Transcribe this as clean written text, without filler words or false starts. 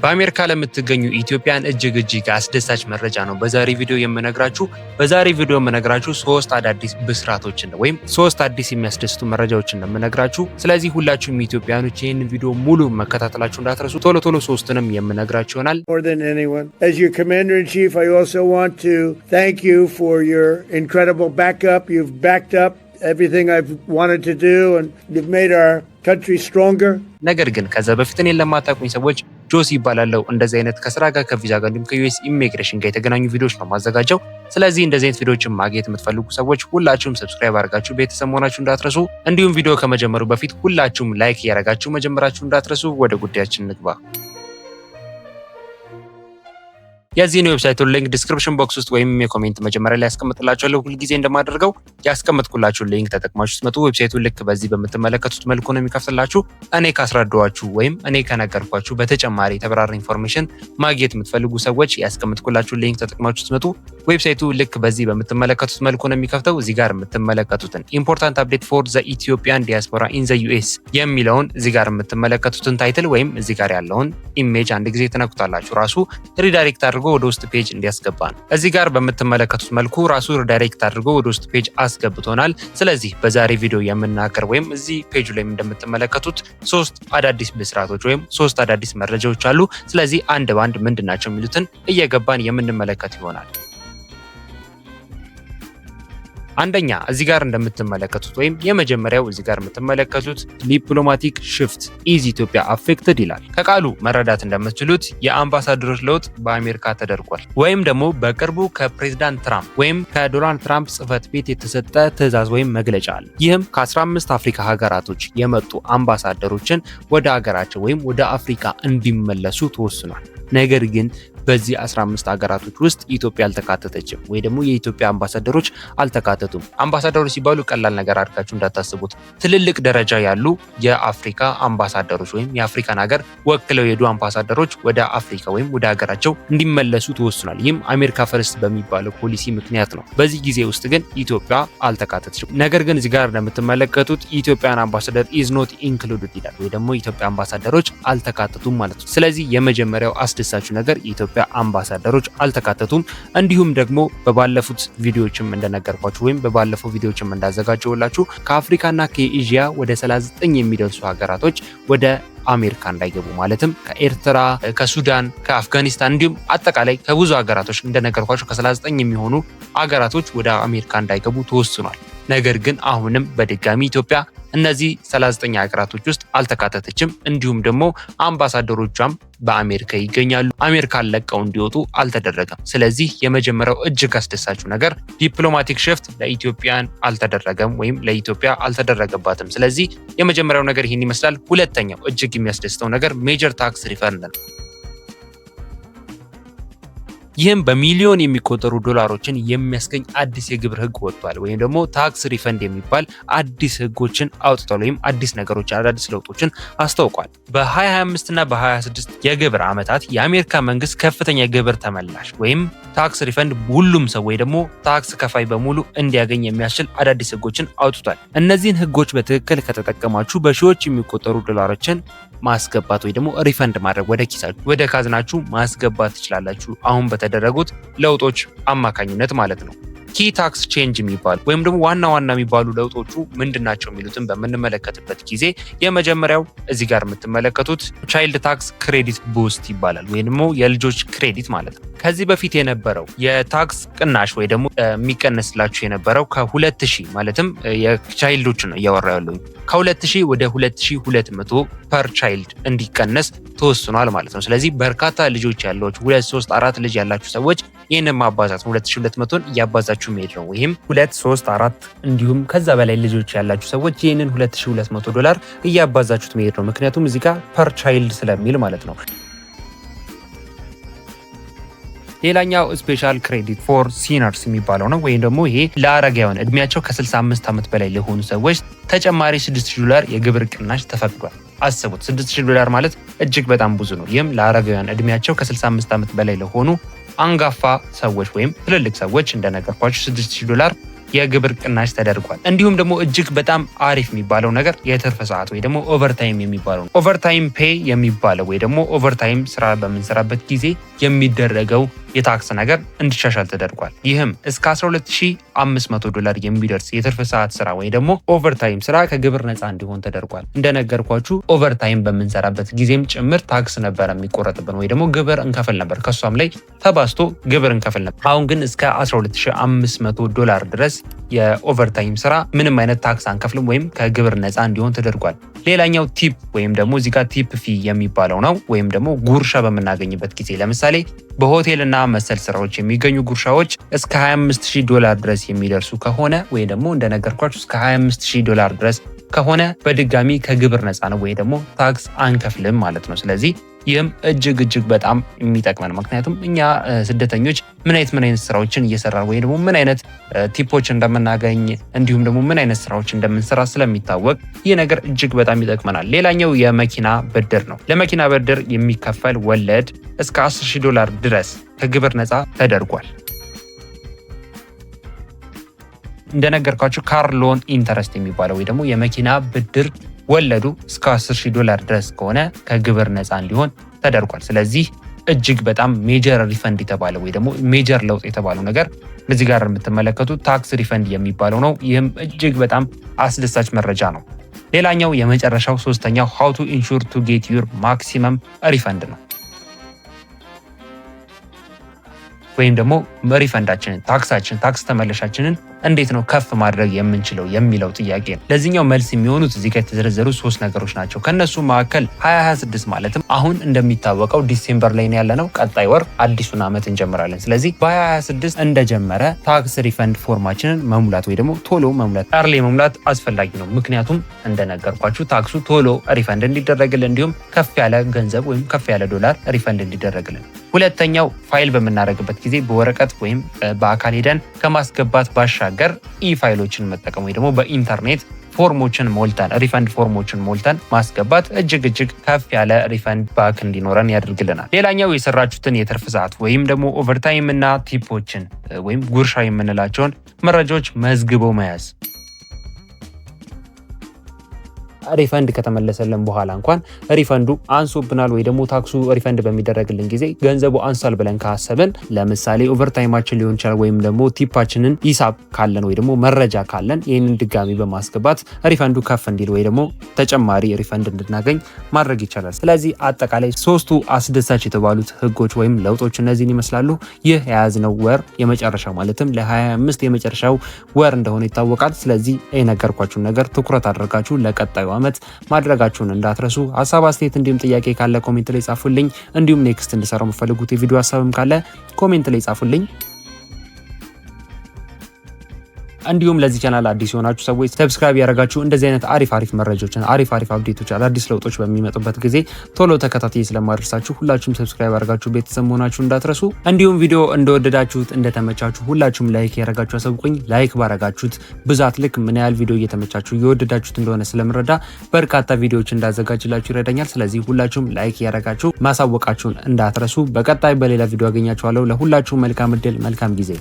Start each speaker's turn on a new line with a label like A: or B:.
A: በአሜሪካ ለምትገኙ ኢትዮጵያን እጅግ አስደሳች መረጃ ነው በዛሬ ቪዲዮ የምነግራችሁ። በዛሬ ቪዲዮ የምነግራችሁ ሶስት አዳዲስ ብስራቶችን ነው ወይም ሶስት አዲስ የሚያስደስቱ መረጃዎችን ነው የምነግራችሁ። ስለዚህ ሁላችሁም ኢትዮጵያኖች ይህንን ቪዲዮ ሙሉ መከታተላችሁ እንዳትረሱ። ቶሎ ሶስቱንም የምነግራችሁ ይሆናል።
B: More than anyone, as your commander in chief, I also want to thank you for your incredible backup. You've backed up everything I've wanted to do and you've made our country stronger.
A: ነገር ግን ከዛ በፊት እኔን ለማታውቁኝ ሰዎች ጆሲ ይባላል። እንደዚህ አይነት ከስራ ጋር ከቪዛ ጋር እንዲሁም ከዩኤስ ኢሚግሬሽን ጋር የተገናኙ ቪዲዮዎች ነው ማዘጋጀው። ስለዚህ እንደዚህ አይነት ቪዲዮዎችን ማግኘት የምትፈልጉ ሰዎች ሁላችሁም ሰብስክራይብ አድርጋችሁ ቤተሰብ መሆናችሁ እንዳትረሱ። እንዲሁም ቪዲዮ ከመጀመሩ በፊት ሁላችሁም ላይክ እያደረጋችሁ መጀመራችሁ እንዳትረሱ። ወደ ጉዳያችን እንግባ። የዚህን ዌብሳይቱን ሊንክ ዲስክሪፕሽን ቦክስ ውስጥ ወይም የኮሜንት መጀመሪያ ላይ ያስቀምጥላችኋለሁ። ሁልጊዜ እንደማደርገው ያስቀምጥኩላችሁ ሊንክ ተጠቅማችሁ ስትመጡ ዌብሳይቱን ልክ በዚህ በምትመለከቱት መልኩ ነው የሚከፍትላችሁ። እኔ ካስረዳኋችሁ ወይም እኔ ከነገርኳችሁ በተጨማሪ የተብራራ ኢንፎርሜሽን ማግኘት የምትፈልጉ ሰዎች ያስቀምጥኩላችሁ ሊንክ ተጠቅማችሁ ስትመጡ ዌብሳይቱ ልክ በዚህ በምትመለከቱት መልኩ ነው የሚከፍተው። እዚህ ጋር የምትመለከቱትን ኢምፖርታንት አፕዴት ፎር ዘ ኢትዮጵያን ዲያስፖራ ኢን ዘ ዩኤስ የሚለውን እዚህ ጋር የምትመለከቱትን ታይትል ወይም እዚህ ጋር ያለውን ኢሜጅ አንድ ጊዜ ትነኩታላችሁ። ራሱ ሪዳይሬክት አድርጎ ወደ ውስጥ ፔጅ እንዲያስገባ ነው። እዚህ ጋር በምትመለከቱት መልኩ ራሱ ሪዳይሬክት አድርጎ ወደ ውስጥ ፔጅ አስገብቶናል። ስለዚህ በዛሬ ቪዲዮ የምናገር ወይም እዚህ ፔጁ ላይ እንደምትመለከቱት ሶስት አዳዲስ ብስራቶች ወይም ሶስት አዳዲስ መረጃዎች አሉ። ስለዚህ አንድ ባንድ ምንድናቸው የሚሉትን እየገባን የምንመለከት ይሆናል። አንደኛ እዚህ ጋር እንደምትመለከቱት ወይም የመጀመሪያው እዚህ ጋር የምትመለከቱት ዲፕሎማቲክ ሽፍት ኢዝ ኢትዮጵያ አፌክትድ ይላል። ከቃሉ መረዳት እንደምትችሉት የአምባሳደሮች ለውጥ በአሜሪካ ተደርጓል ወይም ደግሞ በቅርቡ ከፕሬዝዳንት ትራምፕ ወይም ከዶናልድ ትራምፕ ጽህፈት ቤት የተሰጠ ትዕዛዝ ወይም መግለጫ አለ። ይህም ከ15 አፍሪካ ሀገራቶች የመጡ አምባሳደሮችን ወደ ሀገራቸው ወይም ወደ አፍሪካ እንዲመለሱ ተወስኗል። ነገር ግን በዚህ 15 ሀገራቶች ውስጥ ኢትዮጵያ አልተካተተችም ወይ ደግሞ የኢትዮጵያ አምባሳደሮች አልተካተቱም። አምባሳደሮች ሲባሉ ቀላል ነገር አድርጋችሁ እንዳታስቡት። ትልልቅ ደረጃ ያሉ የአፍሪካ አምባሳደሮች ወይም የአፍሪካን ሀገር ወክለው የሄዱ አምባሳደሮች ወደ አፍሪካ ወይም ወደ ሀገራቸው እንዲመለሱ ተወስኗል። ይህም አሜሪካ ፈርስት በሚባለው ፖሊሲ ምክንያት ነው። በዚህ ጊዜ ውስጥ ግን ኢትዮጵያ አልተካተተችም። ነገር ግን እዚህ ጋር እንደምትመለከቱት ኢትዮጵያን አምባሳደር ኢዝ ኖት ኢንክሉድድ ይላል ወይ ደግሞ ኢትዮጵያ አምባሳደሮች አልተካተቱም ማለት ነው። ስለዚህ የመጀመሪያው አስደሳቹ ነገር ኢትዮጵያ አምባሳደሮች አልተካተቱም። እንዲሁም ደግሞ በባለፉት ቪዲዮዎችም እንደነገርኳችሁ ወይም በባለፈው ቪዲዮዎችም እንዳዘጋጀውላችሁ ከአፍሪካና ከኤዥያ ወደ 39 የሚደርሱ ሀገራቶች ወደ አሜሪካ እንዳይገቡ ማለትም ከኤርትራ፣ ከሱዳን፣ ከአፍጋኒስታን እንዲሁም አጠቃላይ ከብዙ ሀገራቶች እንደነገርኳችሁ ከ39 የሚሆኑ ሀገራቶች ወደ አሜሪካ እንዳይገቡ ተወስኗል። ነገር ግን አሁንም በድጋሚ ኢትዮጵያ እነዚህ 39 ሀገራቶች ውስጥ አልተካተተችም። እንዲሁም ደግሞ አምባሳደሮቿም በአሜሪካ ይገኛሉ። አሜሪካን ለቀው እንዲወጡ አልተደረገም። ስለዚህ የመጀመሪያው እጅግ አስደሳቹ ነገር ዲፕሎማቲክ ሽፍት ለኢትዮጵያን አልተደረገም ወይም ለኢትዮጵያ አልተደረገባትም። ስለዚህ የመጀመሪያው ነገር ይህን ይመስላል። ሁለተኛው እጅግ የሚያስደስተው ነገር ሜጀር ታክስ ሪፈንድ ነው። ይህም በሚሊዮን የሚቆጠሩ ዶላሮችን የሚያስገኝ አዲስ የግብር ህግ ወጥቷል ወይም ደግሞ ታክስ ሪፈንድ የሚባል አዲስ ህጎችን አውጥቷል ወይም አዲስ ነገሮችን አዳዲስ ለውጦችን አስታውቋል። በ2025 እና በ2026 የግብር ዓመታት የአሜሪካ መንግስት ከፍተኛ የግብር ተመላሽ ወይም ታክስ ሪፈንድ ሁሉም ሰው ወይ ደግሞ ታክስ ከፋይ በሙሉ እንዲያገኝ የሚያስችል አዳዲስ ህጎችን አውጥቷል። እነዚህን ህጎች በትክክል ከተጠቀማችሁ በሺዎች የሚቆጠሩ ዶላሮችን ማስገባት ወይ ደግሞ ሪፈንድ ማድረግ ወደ ኪሳችሁ ወደ ካዝናችሁ ማስገባት ትችላላችሁ። አሁን በተደረጉት ለውጦች አማካኝነት ማለት ነው። ኪ ታክስ ቼንጅ የሚባሉ ወይም ደግሞ ዋና የሚባሉ ለውጦቹ ምንድናቸው የሚሉትን በምንመለከትበት ጊዜ የመጀመሪያው እዚህ ጋር የምትመለከቱት ቻይልድ ታክስ ክሬዲት ቡስት ይባላል ወይም ደግሞ የልጆች ክሬዲት ማለት ነው። ከዚህ በፊት የነበረው የታክስ ቅናሽ ወይ ደግሞ የሚቀነስላችሁ የነበረው ከ2000 ማለትም የቻይልዶች ነው እያወራ ያለው ከ2000 ወደ 2200 ፐር ቻይልድ እንዲቀነስ ተወስኗል ማለት ነው። ስለዚህ በርካታ ልጆች ያሏችሁ 2 3 4 ልጅ ያላችሁ ሰዎች ይህንን ማባዛት 2200ን እያባዛችሁ መሄድ ነው። ወይም 2 3 4 እንዲሁም ከዛ በላይ ልጆች ያላችሁ ሰዎች ይህንን $2200 እያባዛችሁት መሄድ ነው። ምክንያቱም እዚህ ጋር ፐር ቻይልድ ስለሚል ማለት ነው። ሌላኛው ስፔሻል ክሬዲት ፎር ሲነርስ የሚባለው ነው ወይም ደግሞ ይሄ ለአረጋውያን እድሜያቸው ከ65 ዓመት በላይ ለሆኑ ሰዎች ተጨማሪ $6000 የግብር ቅናሽ ተፈቅዷል። አስቡት፣ $6000 ማለት እጅግ በጣም ብዙ ነው። ይህም ለአረጋውያን እድሜያቸው ከ65 ዓመት በላይ ለሆኑ አንጋፋ ሰዎች ወይም ትልልቅ ሰዎች እንደነገርኳችሁ $6000 የግብር ቅናሽ ተደርጓል። እንዲሁም ደግሞ እጅግ በጣም አሪፍ የሚባለው ነገር የትርፍ ሰዓት ወይ ደግሞ ኦቨርታይም የሚባለው ነው። ኦቨርታይም ፔይ የሚባለው ወይ ደግሞ ኦቨርታይም ስራ በምንሰራበት ጊዜ የሚደረገው የታክስ ነገር እንዲሻሻል ተደርጓል። ይህም እስከ $12500 የሚደርስ የትርፍ ሰዓት ስራ ወይ ደግሞ ኦቨርታይም ስራ ከግብር ነፃ እንዲሆን ተደርጓል። እንደነገርኳችሁ ኦቨርታይም በምንሰራበት ጊዜም ጭምር ታክስ ነበር የሚቆረጥብን ወይ ደግሞ ግብር እንከፍል ነበር። ከሷም ላይ ተባስቶ ግብር እንከፍል ነበር። አሁን ግን እስከ $12500 ድረስ የኦቨርታይም ስራ ምንም አይነት ታክስ አንከፍልም ወይም ከግብር ነፃ እንዲሆን ተደርጓል። ሌላኛው ቲፕ ወይም ደግሞ እዚህ ጋር ቲፕ ፊ የሚባለው ነው። ወይም ደግሞ ጉርሻ በምናገኝበት ጊዜ ለምሳሌ በሆቴልና መሰል ስራዎች የሚገኙ ጉርሻዎች እስከ $25000 ድረስ የሚደርሱ ከሆነ ወይ ደግሞ እንደነገርኳችሁ እስከ $25000 ድረስ ከሆነ በድጋሚ ከግብር ነፃ ነው ወይ ደግሞ ታክስ አንከፍልም ማለት ነው። ስለዚህ ይህም እጅግ በጣም የሚጠቅመን ምክንያቱም እኛ ስደተኞች ምን አይነት ስራዎችን እየሰራን ወይ ደግሞ ምን አይነት ቲፖች እንደምናገኝ እንዲሁም ደግሞ ምን አይነት ስራዎች እንደምንሰራ ስለሚታወቅ ይህ ነገር እጅግ በጣም ይጠቅመናል። ሌላኛው የመኪና ብድር ነው። ለመኪና ብድር የሚከፈል ወለድ እስከ $10000 ድረስ ከግብር ነፃ ተደርጓል። እንደነገርኳችሁ ካር ሎን ኢንተረስት የሚባለው ወይ ደግሞ የመኪና ብድር ወለዱ እስከ $10000 ድረስ ከሆነ ከግብር ነፃ እንዲሆን ተደርጓል። ስለዚህ እጅግ በጣም ሜጀር ሪፈንድ የተባለው ወይ ደግሞ ሜጀር ለውጥ የተባለው ነገር እዚህ ጋር የምትመለከቱት ታክስ ሪፈንድ የሚባለው ነው። ይህም እጅግ በጣም አስደሳች መረጃ ነው። ሌላኛው የመጨረሻው ሶስተኛው how to ensure to get your maximum refund ነው። ወይም ደግሞ ሪፈንዳችንን ታክስ ተመለሻችንን እንዴት ነው ከፍ ማድረግ የምንችለው የሚለው ጥያቄ ነው። ለዚህኛው መልስ የሚሆኑት እዚህ ጋር የተዘረዘሩ 3 ነገሮች ናቸው። ከነሱ መካከል 2026 ማለትም አሁን እንደሚታወቀው ዲሴምበር ላይ ያለነው ቀጣይ ወር አዲሱን ዓመት እንጀምራለን። ስለዚህ በ2026 እንደጀመረ ታክስ ሪፈንድ ፎርማችንን መሙላት ወይ ደግሞ ቶሎ መሙላት አርሊ መሙላት አስፈላጊ ነው። ምክንያቱም እንደነገርኳችሁ ታክሱ ቶሎ ሪፈንድ እንዲደረግልን እንዲሁም ከፍ ያለ ገንዘብ ወይም ከፍ ያለ ዶላር ሪፈንድ እንዲደረግልን። ሁለተኛው ፋይል በምናደርግበት ጊዜ በወረቀት ወይም በአካል ሄደን ከማስገባት ባሻገር ኢ-ፋይሎችን መጠቀም ወይ ደግሞ በኢንተርኔት ፎርሞችን ሞልተን ሪፈንድ ፎርሞችን ሞልተን ማስገባት እጅግ ከፍ ያለ ሪፈንድ ባክ እንዲኖረን ያደርግልናል። ሌላኛው የሰራችሁትን የትርፍ ሰዓት ወይም ደግሞ ኦቨርታይም እና ቲፖችን ወይም ጉርሻ የምንላቸውን መረጃዎች መዝግቦ መያዝ። ሪፈንድ ከተመለሰልን በኋላ እንኳን ሪፈንዱ አንሶብናል ወይ ደግሞ ታክሱ ሪፈንድ በሚደረግልን ጊዜ ገንዘቡ አንሷል ብለን ካሰብን ለምሳሌ ኦቨርታይማችን ሊሆን ይችላል ወይም ደግሞ ቲፓችንን ሂሳብ ካለን ወይ ደግሞ መረጃ ካለን ይህንን ድጋሚ በማስገባት ሪፈንዱ ከፍ እንዲል ወይ ደግሞ ተጨማሪ ሪፈንድ እንድናገኝ ማድረግ ይቻላል። ስለዚህ አጠቃላይ 3ቱ አስደሳች የተባሉት ህጎች ወይም ለውጦች እነዚህን ይመስላሉ። ይህ የያዝነው ወር የመጨረሻው ማለትም ለ25 የመጨረሻው ወር እንደሆነ ይታወቃል። ስለዚህ የነገርኳችሁን ነገር ትኩረት አድርጋችሁ ለቀጣዩ ዓመት ማድረጋችሁን እንዳትረሱ። ሀሳብ አስተያየት እንዲሁም ጥያቄ ካለ ኮሜንት ላይ ጻፉልኝ። እንዲሁም ኔክስት እንድሰራው የምትፈልጉት የቪዲዮ ሀሳብም ካለ ኮሜንት ላይ ጻፉልኝ። እንዲሁም ለዚህ ቻናል አዲስ የሆናችሁ ሰዎች ሰብስክራይብ ያደረጋችሁ እንደዚህ አይነት አሪፍ መረጃዎችን አሪፍ አፕዴቶች አዳዲስ ለውጦች በሚመጡበት ጊዜ ቶሎ ተከታታይ ስለማድረሳችሁ ሁላችሁም ሰብስክራይብ ያደረጋችሁ ቤተሰብ መሆናችሁን እንዳትረሱ። እንዲሁም ቪዲዮ እንደወደዳችሁት እንደተመቻችሁ ሁላችሁም ላይክ ያደረጋችሁ አሳውቁኝ። ላይክ ባረጋችሁት ብዛት ልክ ምን ያህል ቪዲዮ እየተመቻችሁ እየወደዳችሁት እንደሆነ ስለምረዳ በርካታ ቪዲዮዎች እንዳዘጋጅላችሁ ይረዳኛል። ስለዚህ ሁላችሁም ላይክ ያደረጋችሁ ማሳወቃችሁን እንዳትረሱ። በቀጣይ በሌላ ቪዲዮ አገኛችኋለሁ። ለሁላችሁም መልካም እድል፣ መልካም ጊዜ።